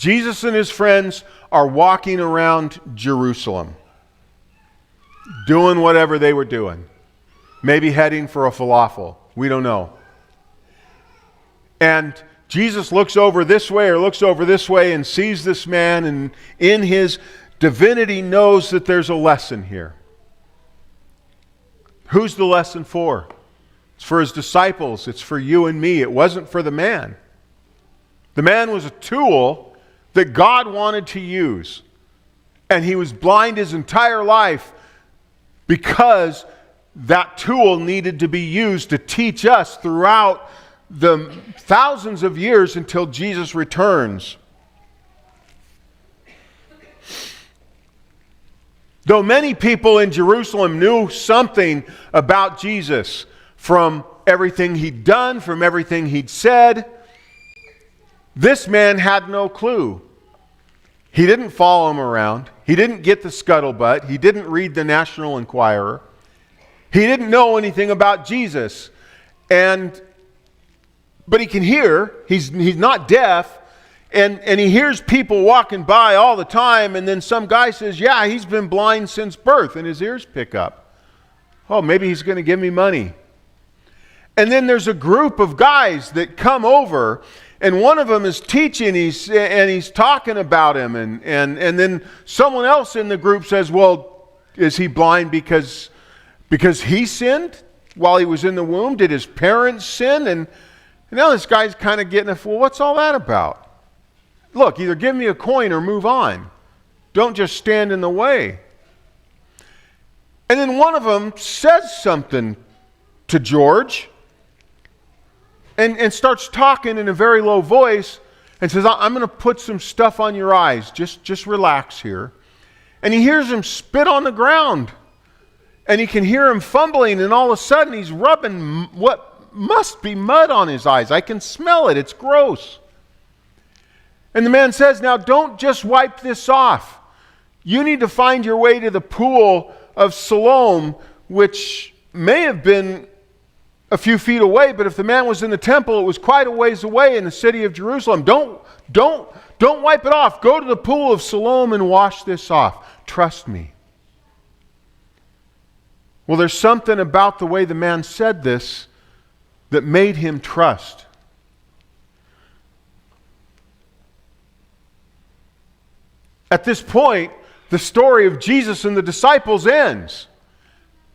Jesus and his friends are walking around Jerusalem, doing whatever they were doing. Maybe heading for a falafel. We don't know. And Jesus looks over this way or looks over this way and sees this man, and in his divinity knows that there's a lesson here. Who's the lesson for? It's for his disciples. It's for you and me. It wasn't for the man. The man was a tool that God wanted to use. And he was blind his entire life because that tool needed to be used to teach us throughout the thousands of years until Jesus returns. Though many people in Jerusalem knew something about Jesus from everything he'd done, from everything he'd said, this man had no clue. He didn't follow him around. He didn't get the scuttlebutt. He didn't read the National Enquirer. He didn't know anything about Jesus. But he can hear. He's not deaf. And he hears people walking by all the time. And then some guy says, yeah, he's been blind since birth. And his ears pick up. Oh, maybe he's going to give me money. And then there's a group of guys that come over, and one of them is teaching, and he's talking about him. And then someone else in the group says, well, is he blind because he sinned while he was in the womb? Did his parents sin? And now this guy's kind of getting well, what's all that about? Look, either give me a coin or move on. Don't just stand in the way. And then one of them says something to George and starts talking in a very low voice and says, I'm going to put some stuff on your eyes. Just relax here. And he hears him spit on the ground. And he can hear him fumbling, and all of a sudden he's rubbing what must be mud on his eyes. I can smell it. It's gross. And the man says, now don't just wipe this off. You need to find your way to the pool of Siloam, which may have been a few feet away, but if the man was in the temple, it was quite a ways away in the city of Jerusalem. Don't wipe it off. Go to the pool of Siloam and wash this off. Trust me. Well, there's something about the way the man said this that made him trust. At this point, the story of Jesus and the disciples ends.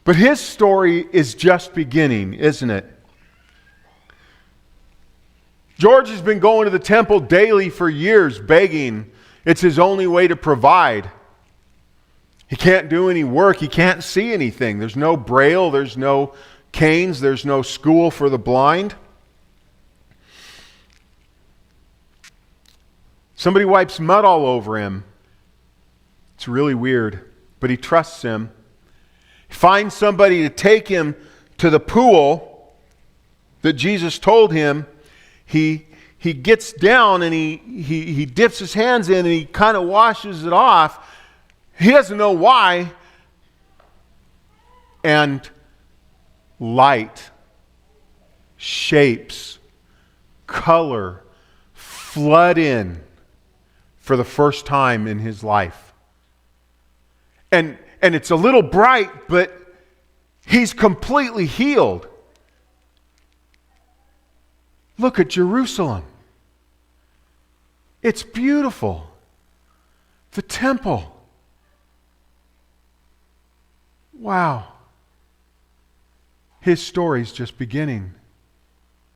But his story is just beginning, isn't it? George has been going to the temple daily for years, begging. It's his only way to provide. He can't do any work. He can't see anything. There's no braille. There's no canes. There's no school for the blind. Somebody wipes mud all over him. It's really weird, but he trusts him. He finds somebody to take him to the pool that Jesus told him. He gets down and he dips his hands in and he kind of washes it off. He doesn't know why. And light, shapes, color flood in for the first time in his life. And it's a little bright, but he's completely healed. Look at Jerusalem. It's beautiful. The temple. Wow. His story's just beginning.